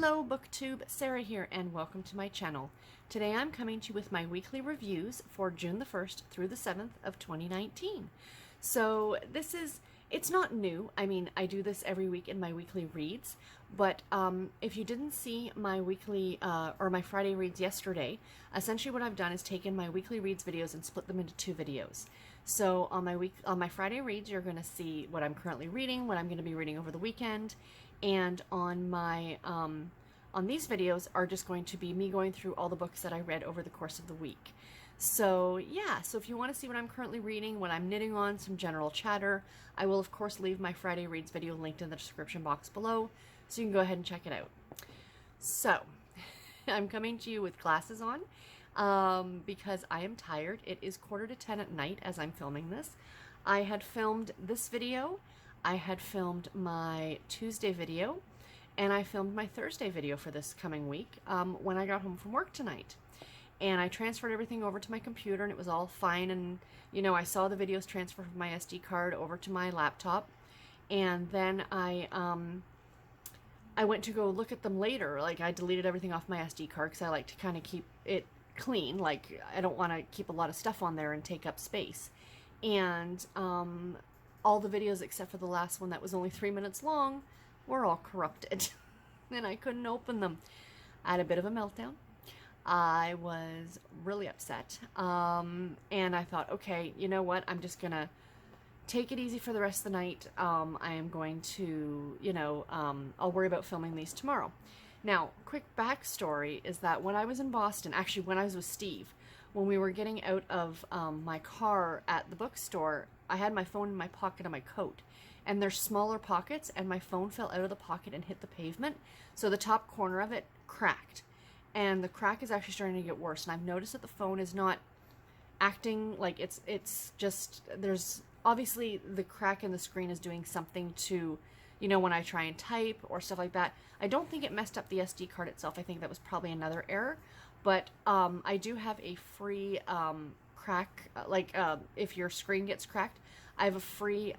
Hello BookTube, Sarah here and welcome to my channel. Today I'm coming to you with my weekly reviews for June the 1st through the 7th of 2019. So it's not new. I mean, I do this every week in my weekly reads, but if you didn't see my weekly or my Friday reads yesterday, essentially what I've done is taken my weekly reads videos and split them into two videos. So on my Friday reads, you're going to see what I'm currently reading, what I'm going to be reading over the weekend, and on my on these videos are just going to be me going through all the books that I read over the course of the week. So yeah, so if you want to see what I'm currently reading, what I'm knitting on, some general chatter, I will of course leave my Friday reads video linked in the description box below, so you can go ahead and check it out. So I'm coming to you with glasses on because I am tired. It is 9:45 at night as I'm filming this. I had filmed this video, I had filmed my Tuesday video, and I filmed my Thursday video for this coming week when I got home from work tonight. And I transferred everything over to my computer and it was all fine, and you know, I saw the videos transfer from my SD card over to my laptop, and then I went to go look at them later. Like, I deleted everything off my SD card because I like to kind of keep it clean. Like, I don't want to keep a lot of stuff on there and take up space. And all the videos except for the last one that was only 3 minutes long were all corrupted and I couldn't open them. I had a bit of a meltdown. I was really upset, and I thought, okay, you know what, I'm just gonna take it easy for the rest of the night. I am going to, you know, I'll worry about filming these tomorrow. Now, quick backstory is that when I was in Boston, actually when I was with Steve, when we were getting out of my car at the bookstore, I had my phone in my pocket of my coat, and there's smaller pockets, and my phone fell out of the pocket and hit the pavement, so the top corner of it cracked. And the crack is actually starting to get worse, and I've noticed that the phone is not acting like it's just, there's obviously the crack in the screen is doing something to, you know, when I try and type or stuff like that. I don't think it messed up the SD card itself. I think that was probably another error. But I do have a free crack, if your screen gets cracked, I have a free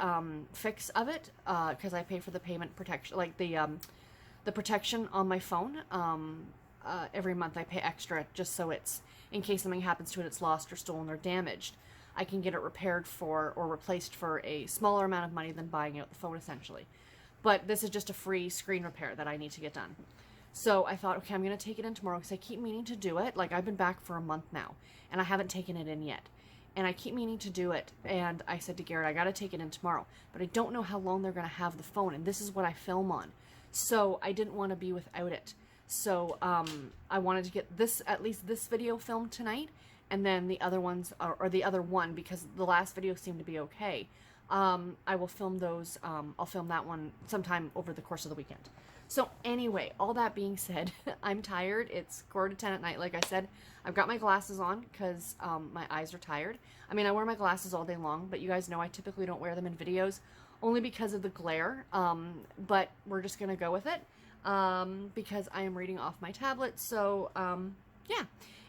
fix of it because I pay for the payment protection, like the protection on my phone. Every month I pay extra just so it's, in case something happens to it, it's lost or stolen or damaged, I can get it repaired for or replaced for a smaller amount of money than buying out the phone, essentially. But this is just a free screen repair that I need to get done. So I thought, okay, I'm going to take it in tomorrow because I keep meaning to do it. Like, I've been back for a month now and I haven't taken it in yet. And I keep meaning to do it. And I said to Garrett, I got to take it in tomorrow. But I don't know how long they're going to have the phone. And this is what I film on. So I didn't want to be without it. So I wanted to get this, at least this video filmed tonight, and then the other ones, or the other one, because the last video seemed to be okay. I will film those, I'll film that one sometime over the course of the weekend. So anyway, all that being said, I'm tired. It's 9:45 at night, like I said. I've got my glasses on because my eyes are tired. I mean, I wear my glasses all day long, but you guys know I typically don't wear them in videos, only because of the glare, but we're just going to go with it. Because I am reading off my tablet. So, yeah.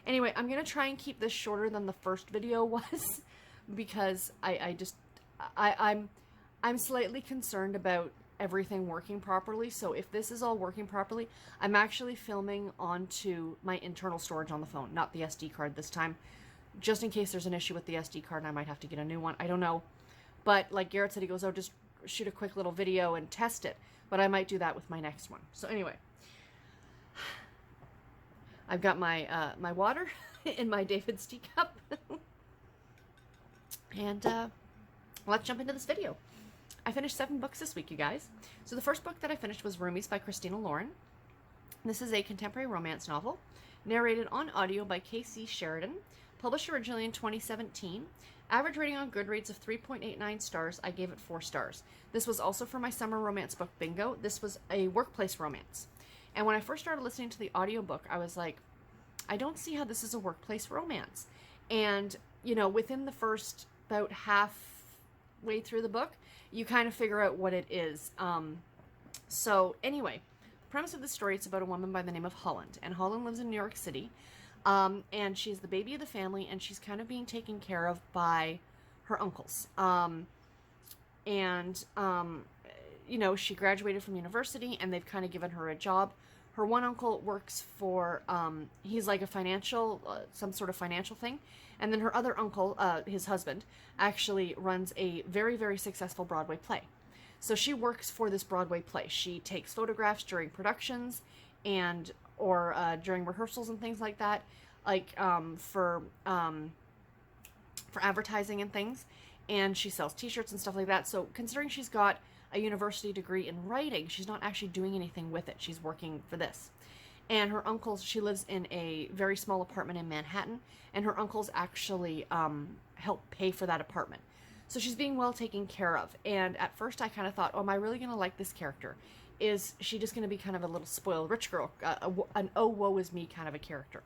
Anyway, I'm going to try and keep this shorter than the first video was because I'm slightly concerned about everything working properly. So if this is all working properly, I'm actually filming onto my internal storage on the phone, not the SD card this time, just in case there's an issue with the SD card and I might have to get a new one. I don't know. But like Garrett said, he goes, oh, just shoot a quick little video and test it. But I might do that with my next one. So anyway, I've got my my water in my David's teacup. And let's jump into this video. I finished 7 books this week, you guys. So the first book that I finished was Roomies by Christina Lauren. This is a contemporary romance novel, narrated on audio by K.C. Sheridan, published originally in 2017. Average rating on Goodreads of 3.89 stars. I gave it 4 stars. This was also for my summer romance book bingo. This was a workplace romance. And when I first started listening to the audiobook, I was like, I don't see how this is a workplace romance. And, you know, within the first about halfway through the book, you kind of figure out what it is. So anyway, the premise of the story, it's about a woman by the name of Holland. And Holland lives in New York City. And she's the baby of the family, and she's kind of being taken care of by her uncles. You know, she graduated from university, and they've kind of given her a job Her one uncle works for, he's like a financial, some sort of financial thing. And then her other uncle, his husband, actually runs a very, very successful Broadway play. So she works for this Broadway play. She takes photographs during productions and or during rehearsals and things like that, like for advertising and things. And she sells t-shirts and stuff like that. So considering she's got a university degree in writing, she's not actually doing anything with it. She's working for this. And her uncles, she lives in a very small apartment in Manhattan, and her uncles actually help pay for that apartment. So she's being well taken care of. And at first I kind of thought, oh, am I really going to like this character? Is she just going to be kind of a little spoiled rich girl, an oh, woe is me kind of a character?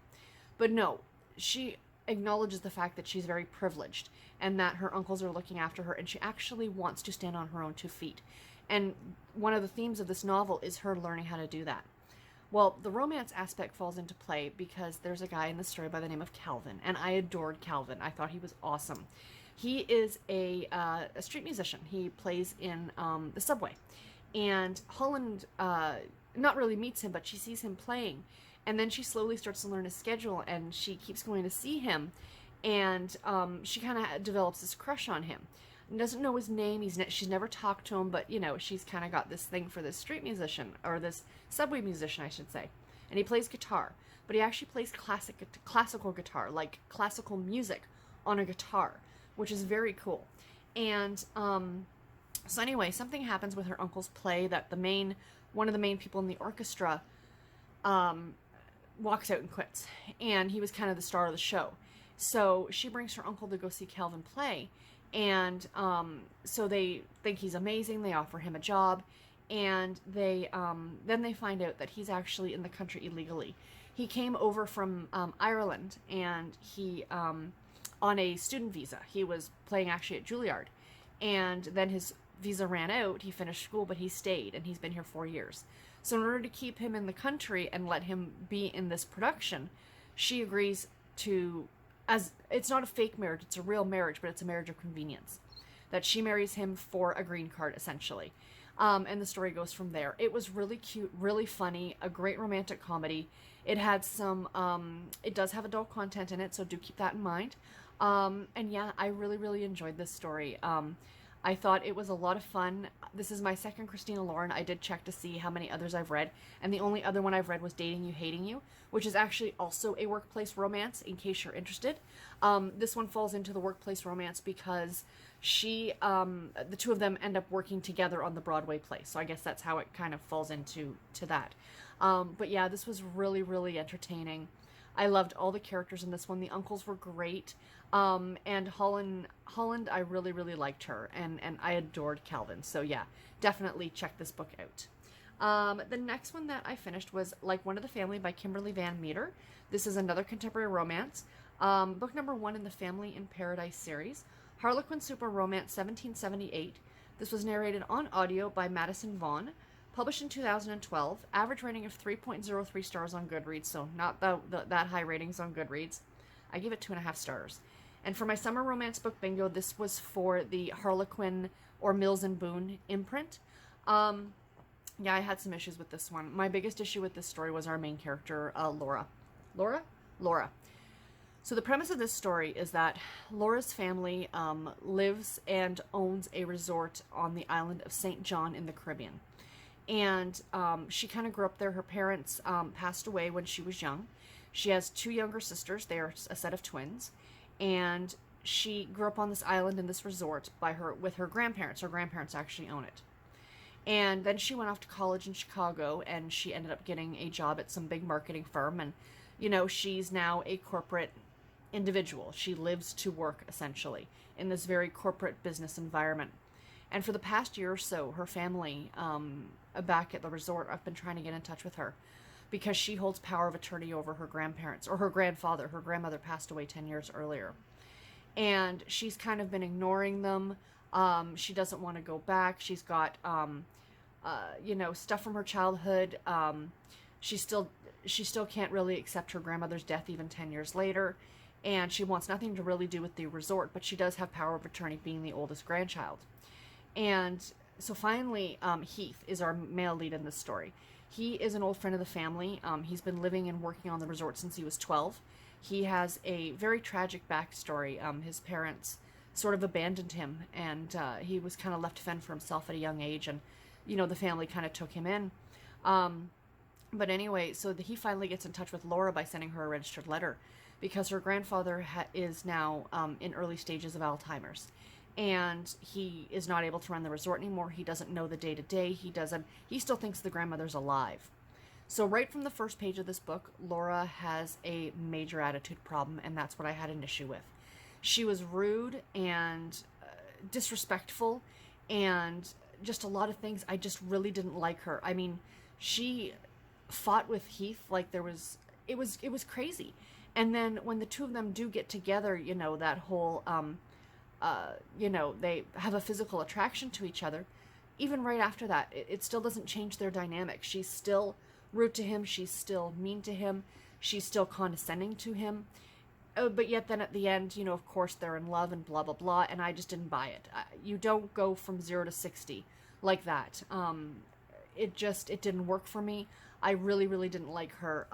But no, she acknowledges the fact that she's very privileged and that her uncles are looking after her, and she actually wants to stand on her own 2 feet. And one of the themes of this novel is her learning how to do that. Well, the romance aspect falls into play because there's a guy in the story by the name of Calvin, and I adored Calvin. I thought he was awesome. He is a street musician. He plays in the subway. And Holland not really meets him, but she sees him playing. And then she slowly starts to learn his schedule, and she keeps going to see him. And she kind of develops this crush on him. Doesn't know his name. She's never talked to him, but, you know, she's kind of got this thing for this street musician, or this subway musician, I should say. And he plays guitar, but he actually plays classical guitar, like classical music on a guitar, which is very cool. And so anyway, something happens with her uncle's play that one of the main people in the orchestra walks out and quits. And he was kind of the star of the show. So she brings her uncle to go see Calvin play. And so they think he's amazing. They offer him a job. And then they find out that he's actually in the country illegally. He came over from Ireland, and he, on a student visa. He was playing actually at Juilliard. And then his visa ran out. He finished school, but he stayed, and he's been here 4 years. So in order to keep him in the country and let him be in this production, she agrees to, as it's not a fake marriage, it's a real marriage, but it's a marriage of convenience, that she marries him for a green card, essentially. And the story goes from there. It was really cute, really funny, a great romantic comedy. It had some, it does have adult content in it, so do keep that in mind. And yeah, I really, really enjoyed this story. I thought it was a lot of fun. This is my second Christina Lauren. I did check to see how many others I've read, and the only other one I've read was Dating You, Hating You, which is actually also a workplace romance, in case you're interested. This one falls into the workplace romance because the two of them end up working together on the Broadway play, so I guess that's how it kind of falls into that. But yeah, this was really, really entertaining. I loved all the characters in this one. The uncles were great. And Holland, I really, really liked her, and I adored Calvin. So yeah, definitely check this book out. The next one that I finished was Like One of the Family by Kimberly Van Meter. This is another contemporary romance. Book number 1 in the Family in Paradise series. Harlequin Super Romance 1778. This was narrated on audio by Madison Vaughn. Published in 2012, average rating of 3.03 stars on Goodreads, so not that high ratings on Goodreads. I give it 2.5 stars. And for my summer romance book bingo, this was for the Harlequin or Mills and Boon imprint. Yeah, I had some issues with this one. My biggest issue with this story was our main character, Laura. Laura. So the premise of this story is that Laura's family lives and owns a resort on the island of St. John in the Caribbean. And she kind of grew up there. Her parents passed away when she was young. She has 2 younger sisters. They are a set of twins. And she grew up on this island in this resort with her grandparents. Her grandparents actually own it. And then she went off to college in Chicago, and she ended up getting a job at some big marketing firm. And, you know, she's now a corporate individual. She lives to work, essentially, in this very corporate business environment. And for the past year or so, her family back at the resort, I've been trying to get in touch with her because she holds power of attorney over her grandparents, or her grandfather. Her grandmother passed away 10 years earlier. And she's kind of been ignoring them. She doesn't want to go back. She's got, you know, stuff from her childhood. She still can't really accept her grandmother's death even 10 years later. And she wants nothing to really do with the resort, but she does have power of attorney being the oldest grandchild. And so finally, Heath is our male lead in this story. He is an old friend of the family. He's been living and working on the resort since he was 12. He has a very tragic backstory. His parents sort of abandoned him, and he was kind of left to fend for himself at a young age, and, you know, the family kind of took him in. But anyway, so he finally gets in touch with Laura by sending her a registered letter, because her grandfather is now in early stages of Alzheimer's, and he is not able to run the resort anymore. He doesn't know the day-to-day. He still thinks the grandmother's alive. So right from the first page of this book, Laura has a major attitude problem, and that's what I had an issue with. She was rude and disrespectful, and just a lot of things. I just really didn't like her. I mean, she fought with Heath like it was crazy. And then when the two of them do get together, you know, that whole, you know, they have a physical attraction to each other. Even right after that, it still doesn't change their dynamic. She's still rude to him. She's still mean to him. She's still condescending to him. But yet then at the end, you know, of course they're in love and blah, blah, blah. And I just didn't buy it. You don't go from 0 to 60 like that. It didn't work for me. I really, really didn't like her.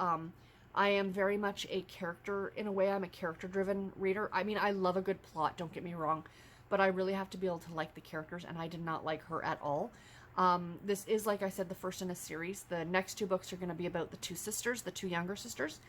I am very much a character, in a way. I'm a character-driven reader. I mean, I love a good plot, don't get me wrong, but I really have to be able to like the characters, and I did not like her at all. This is, like I said, the first in a series. The next 2 books are going to be about the 2 sisters, the 2 younger sisters,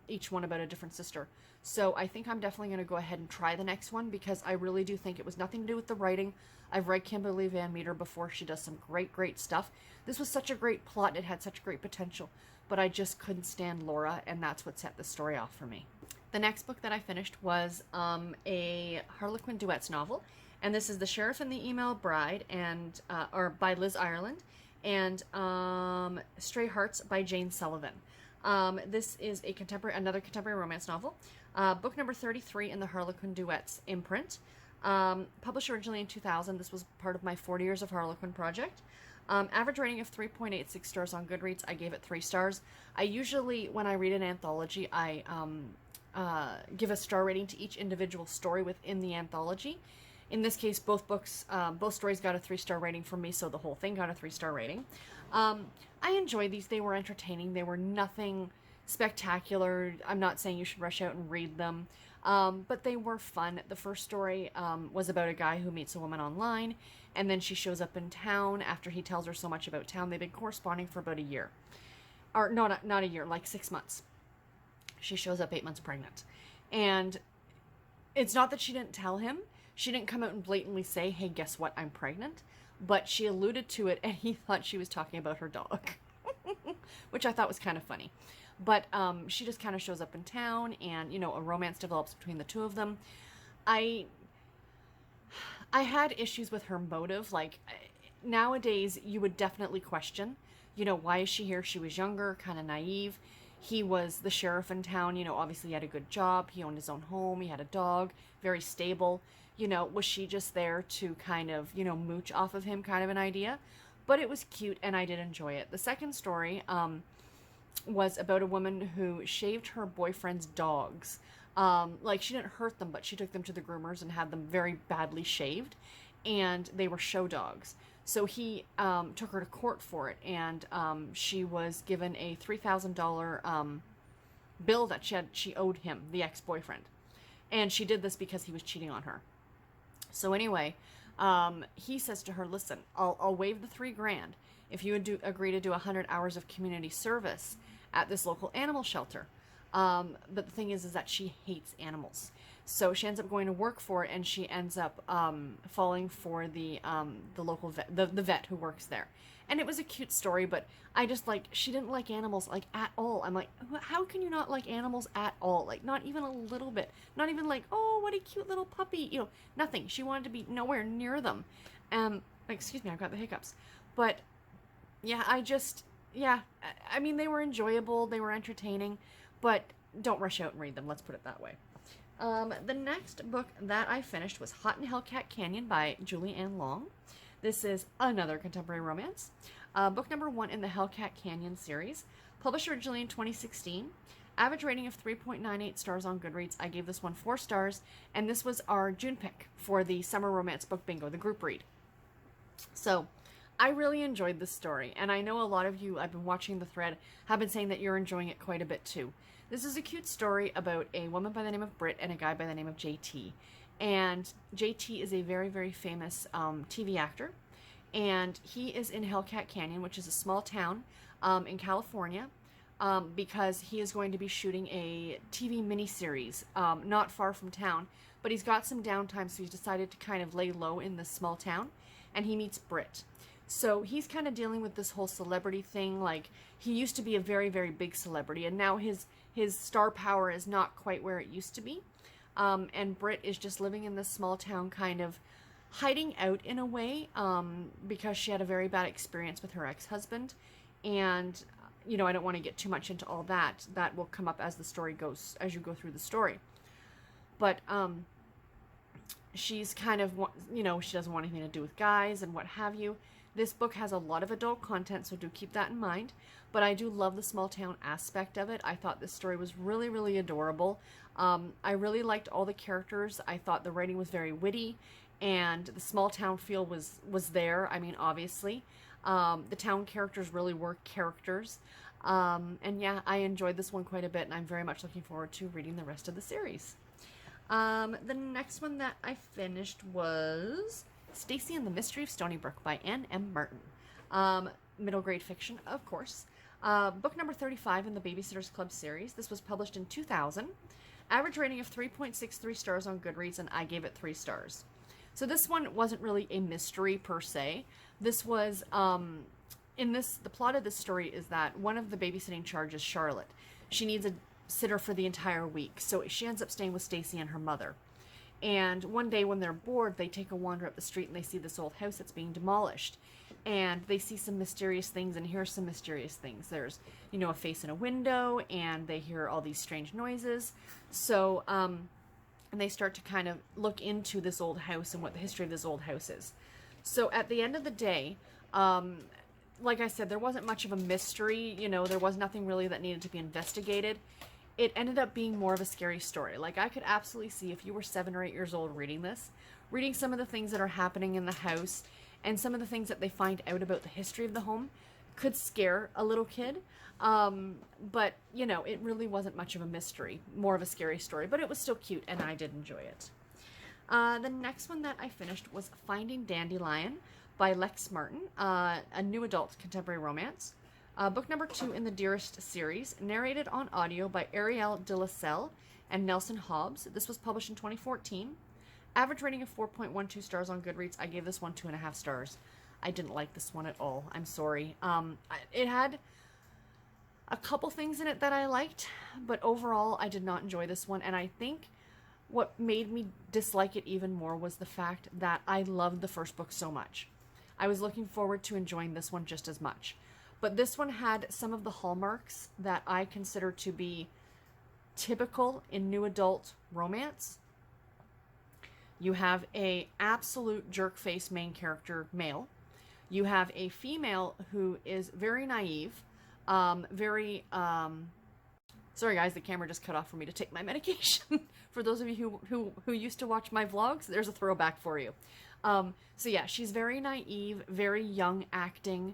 each one about a different sister. So I think I'm definitely going to go ahead and try the next one, because I really do think it was nothing to do with the writing. I've read Kimberly Van Meter before. She does some great, great stuff. This was such a great plot. It had such great potential, but I just couldn't stand Laura, and that's what set the story off for me. The next book that I finished was a Harlequin Duets novel, and this is The Sheriff and the Email Bride, and or by Liz Ireland, and Stray Hearts by Jane Sullivan. This is another contemporary romance novel. Book number 33 in the Harlequin Duets imprint. Published originally in 2000. This was part of my 40 Years of Harlequin project. Average rating of 3.86 stars on Goodreads. I gave it 3 stars. I usually, when I read an anthology, I give a star rating to each individual story within the anthology. In this case, both stories got a 3-star rating from me, so the whole thing got a 3-star rating. I enjoyed these. They were entertaining. They were nothing spectacular. I'm not saying you should rush out and read them, but they were fun. The first story was about a guy who meets a woman online, and then she shows up in town after he tells her so much about town. They've been corresponding for about a year. Or not a year, like 6 months. She shows up 8 months pregnant. And it's not that she didn't tell him. She didn't come out and blatantly say, hey, guess what, I'm pregnant. But she alluded to it, and he thought she was talking about her dog. Which I thought was kind of funny. But she just kind of shows up in town, and, you know, a romance develops between the two of them. I had issues with her motive. Like, nowadays, you would definitely question, you know, why is she here? She was younger, kind of naive. He was the sheriff in town, you know, obviously he had a good job. He owned his own home. He had a dog, very stable. You know, was she just there to kind of, you know, mooch off of him, kind of an idea? But it was cute, and I did enjoy it. The second story was about a woman who shaved her boyfriend's dogs. Like, she didn't hurt them, but she took them to the groomers and had them very badly shaved, and they were show dogs. So he took her to court for it, and she was given a $3,000 bill that she owed him, the ex-boyfriend. And she did this because he was cheating on her. So anyway, he says to her, listen, I'll waive the $3,000 if you would agree to do 100 hours of community service at this local animal shelter. But the thing is that she hates animals. So she ends up going to work for it, and she ends up falling for the local vet, the vet who works there. And it was a cute story, but I just, like, she didn't like animals, like, at all. I'm like, how can you not like animals at all? Like, not even a little bit. Not even like, oh, what a cute little puppy. You know, nothing. She wanted to be nowhere near them. Excuse me, I've got the hiccups. But, yeah, I mean, they were enjoyable. They were entertaining. But don't rush out and read them. Let's put it that way. The next book that I finished was Hot in Hellcat Canyon by Julie Ann Long. This is another contemporary romance. Book number 1 in the Hellcat Canyon series. Published originally in 2016. Average rating of 3.98 stars on Goodreads. I gave this one 4 stars. And this was our June pick for the Summer Romance Book Bingo, the group read. So, I really enjoyed this story, and I know a lot of you, I've been watching the thread, have been saying that you're enjoying it quite a bit too. This is a cute story about a woman by the name of Britt and a guy by the name of JT. And JT is a very, very famous TV actor, and he is in Hellcat Canyon, which is a small town in California, because he is going to be shooting a TV miniseries not far from town, but he's got some downtime, so he's decided to kind of lay low in this small town, and he meets Britt. So he's kind of dealing with this whole celebrity thing. Like, he used to be a very, very big celebrity, and now his star power is not quite where it used to be. And Britt is just living in this small town, kind of hiding out in a way, because she had a very bad experience with her ex-husband. And, you know, I don't want to get too much into all that. That will come up as the story goes, as you go through the story. But, she's kind of, you know, she doesn't want anything to do with guys and what have you. This book has a lot of adult content, so do keep that in mind. But I do love the small town aspect of it. I thought this story was really, really adorable. I really liked all the characters. I thought the writing was very witty, and the small town feel was there. I mean, obviously. The town characters really were characters. And yeah, I enjoyed this one quite a bit, and I'm very much looking forward to reading the rest of the series. The next one that I finished was Stacey and the Mystery of Stoneybrook by Anne M. Martin. Middle grade fiction, of course. Book number 35 in the Babysitters Club series. This was published in 2000. Average rating of 3.63 stars on Goodreads, and I gave it 3 stars. So this one wasn't really a mystery per se. This was, the plot of this story is that one of the babysitting charge is Charlotte. She needs a sitter for the entire week, so she ends up staying with Stacey and her mother. And one day when they're bored, they take a wander up the street and they see this old house that's being demolished. And they see some mysterious things and hear some mysterious things. There's, you know, a face in a window, and they hear all these strange noises. So, and they start to kind of look into this old house and what the history of this old house is. So at the end of the day, like I said, there wasn't much of a mystery. You know, there was nothing really that needed to be investigated. It ended up being more of a scary story. Like, I could absolutely see if you were 7 or 8 years old reading this, reading some of the things that are happening in the house and some of the things that they find out about the history of the home could scare a little kid. But, you know, it really wasn't much of a mystery, more of a scary story, but it was still cute, and I did enjoy it. The next one that I finished was Finding Dandelion by Lex Martin, a new adult contemporary romance. Book number 2 in the Dearest series, narrated on audio by Ariel de la Selle and Nelson Hobbs. This was published in 2014. Average rating of 4.12 stars on Goodreads. I gave this one 2.5 stars. I didn't like this one at all. I'm sorry. It had a couple things in it that I liked, but overall I did not enjoy this one. And I think what made me dislike it even more was the fact that I loved the first book so much. I was looking forward to enjoying this one just as much. But this one had some of the hallmarks that I consider to be typical in new adult romance. You have a absolute jerk-face main character, male. You have a female who is very naive, sorry guys, the camera just cut off for me to take my medication. For those of you who used to watch my vlogs, there's a throwback for you. So yeah, she's very naive, very young acting,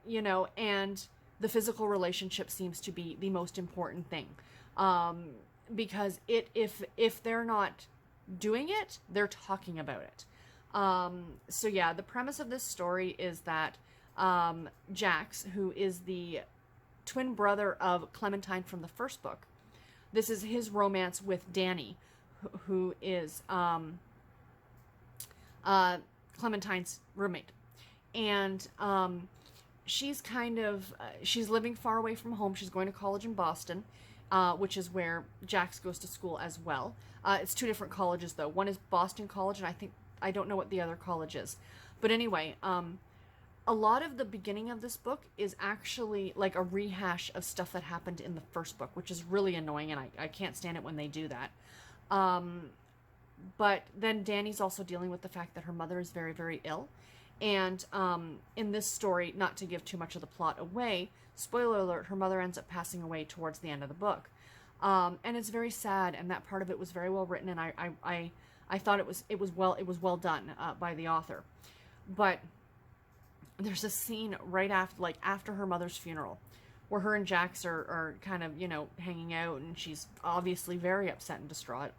you know, and the physical relationship seems to be the most important thing. Because if they're not doing it, they're talking about it. So yeah, the premise of this story is that Jax, who is the twin brother of Clementine from the first book, this is his romance with Danny, who is Clementine's roommate. And she's kind of, she's living far away from home. She's going to college in Boston, which is where Jax goes to school as well. It's 2 different colleges, though. One is Boston College, and I don't know what the other college is. But anyway, a lot of the beginning of this book is actually like a rehash of stuff that happened in the first book, which is really annoying, and I can't stand it when they do that. But then Danny's also dealing with the fact that her mother is very, very ill. And in this story, not to give too much of the plot away, spoiler alert, her mother ends up passing away towards the end of the book. And it's very sad, and that part of it was very well written, and I thought it was well done by the author. But there's a scene right after, like after her mother's funeral, where her and Jax are kind of, you know, hanging out, and she's obviously very upset and distraught.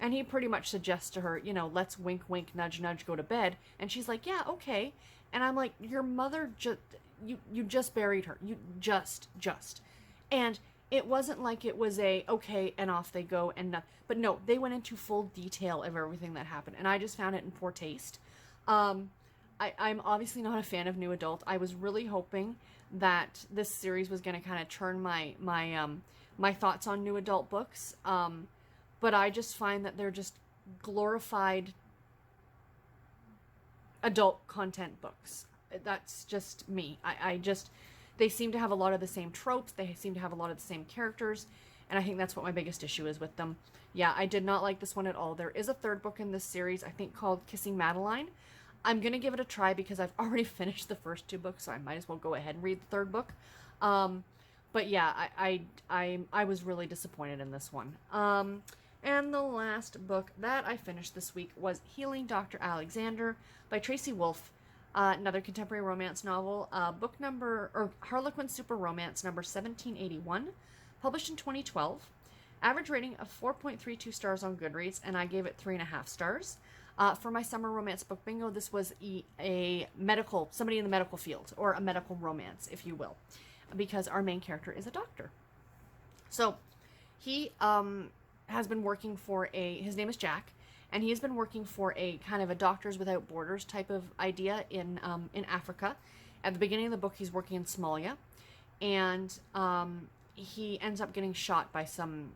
And he pretty much suggests to her, you know, let's wink, wink, nudge, nudge, go to bed. And she's like, yeah, okay. And I'm like, your mother just, you just buried her. You just. And it wasn't like it was a, okay, and off they go, and not, but no, they went into full detail of everything that happened. And I just found it in poor taste. I'm obviously not a fan of new adult. I was really hoping that this series was going to kind of turn my thoughts on new adult books. But I just find that they're just glorified adult content books. That's just me. They seem to have a lot of the same tropes. They seem to have a lot of the same characters. And I think that's what my biggest issue is with them. Yeah, I did not like this one at all. There is a third book in this series, I think called Kissing Madeline. I'm going to give it a try because I've already finished the first 2 books, so I might as well go ahead and read the third book. But yeah, I was really disappointed in this one. And the last book that I finished this week was Healing Dr. Alexander by Tracy Wolff, another contemporary romance novel, Harlequin Super Romance number 1781, published in 2012. Average rating of 4.32 stars on Goodreads, and I gave it 3.5 stars. For my summer romance book bingo, this was somebody in the medical field, or a medical romance, if you will, because our main character is a doctor. So he has been working for his name is Jack, and he has been working for a kind of a Doctors Without Borders type of idea in Africa. At the beginning of the book, he's working in Somalia, and he ends up getting shot by some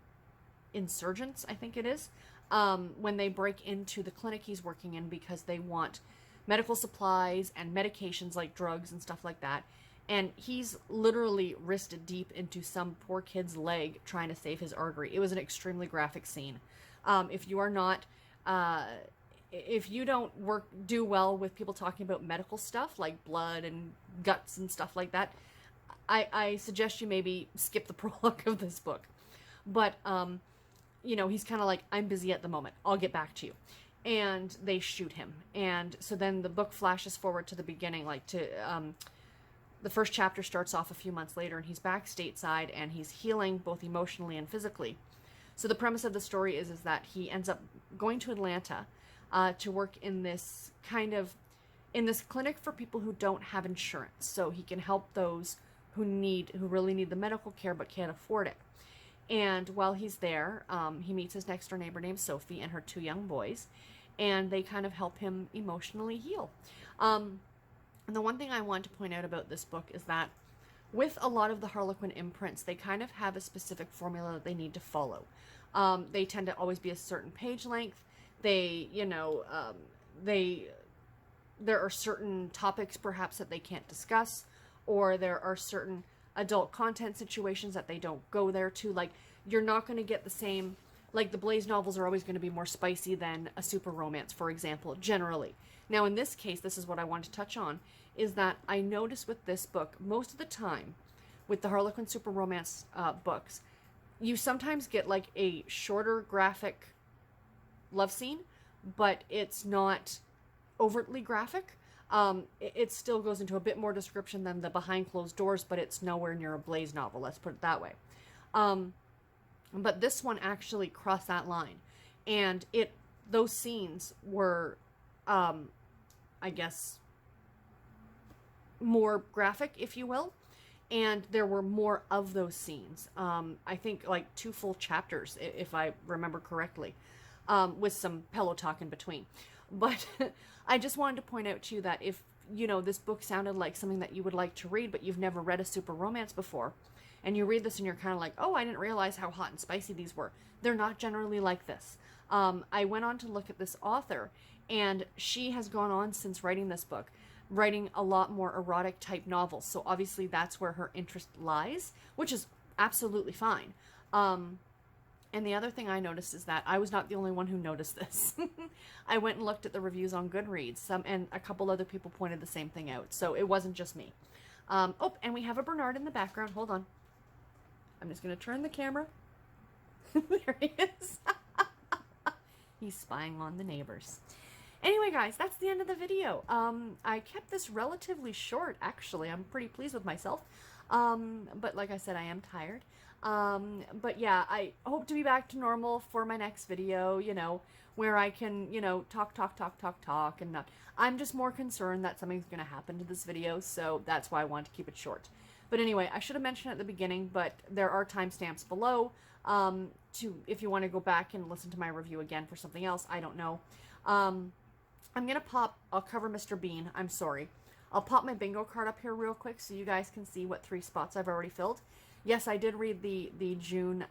insurgents, I think it is, when they break into the clinic he's working in because they want medical supplies and medications like drugs and stuff like that. And he's literally wristed deep into some poor kid's leg trying to save his artery. It was an extremely graphic scene. If you don't do well with people talking about medical stuff like blood and guts and stuff like that, I suggest you maybe skip the prologue of this book. But, he's kind of like, I'm busy at the moment. I'll get back to you. And they shoot him. And so then the book flashes forward to the beginning, the first chapter starts off a few months later, and he's back stateside, and he's healing both emotionally and physically. So the premise of the story is that he ends up going to Atlanta to work in this clinic for people who don't have insurance. So he can help those who really need the medical care but can't afford it. And while he's there, he meets his next door neighbor named Sophie and her 2 young boys, and they kind of help him emotionally heal. And the one thing I want to point out about this book is that with a lot of the Harlequin imprints, they kind of have a specific formula that they need to follow. They tend to always be a certain page length. There are certain topics perhaps that they can't discuss, or there are certain adult content situations that they don't go there to. Like, you're not going to get the same, like the Blaze novels are always going to be more spicy than a super romance, for example, generally. Now, in this case, this is what I want to touch on, is that I noticed with this book, most of the time, with the Harlequin Super Romance books, you sometimes get like a shorter graphic love scene, but it's not overtly graphic. It still goes into a bit more description than the Behind Closed Doors, but it's nowhere near a Blaze novel, let's put it that way. But this one actually crossed that line, and those scenes were, I guess, more graphic, if you will, and there were more of those scenes. I think like 2 full chapters, if I remember correctly, with some pillow talk in between. But I just wanted to point out to you that if, this book sounded like something that you would like to read, but you've never read a super romance before, and you read this and you're kind of like, oh, I didn't realize how hot and spicy these were. They're not generally like this. I went on to look at this author, and she has gone on since writing this book, writing a lot more erotic type novels. So obviously that's where her interest lies, which is absolutely fine. And the other thing I noticed is that I was not the only one who noticed this. I went and looked at the reviews on Goodreads, and a couple other people pointed the same thing out. So it wasn't just me. And we have a Bernard in the background. Hold on. I'm just going to turn the camera. There he is. He's spying on the neighbors. Anyway, guys, that's the end of the video. I kept this relatively short, actually. I'm pretty pleased with myself. But like I said, I am tired. But yeah, I hope to be back to normal for my next video, you know, where I can, you know, talk, and not. I'm just more concerned that something's going to happen to this video, so that's why I want to keep it short. But anyway, I should have mentioned at the beginning, but there are timestamps below, if you want to go back and listen to my review again for something else. I don't know. I'm going to I'll cover Mr. Bean. I'm sorry. I'll pop my bingo card up here real quick so you guys can see what 3 spots I've already filled. Yes, I did read the June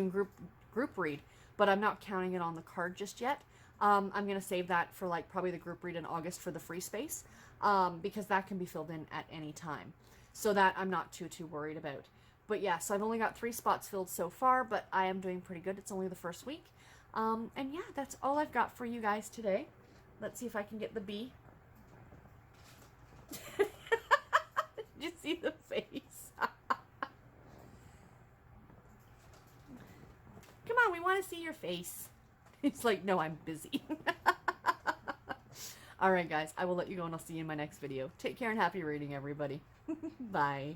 group read, but I'm not counting it on the card just yet. I'm going to save that for like probably the group read in August for the free space, because that can be filled in at any time. So that I'm not too worried about. But yeah, so I've only got 3 spots filled so far, but I am doing pretty good. It's only the first week. And yeah, that's all I've got for you guys today. Let's see if I can get the bee. Did you see the face? Come on, we want to see your face. It's like, no, I'm busy. Alright guys, I will let you go and I'll see you in my next video. Take care and happy reading, everybody. Bye.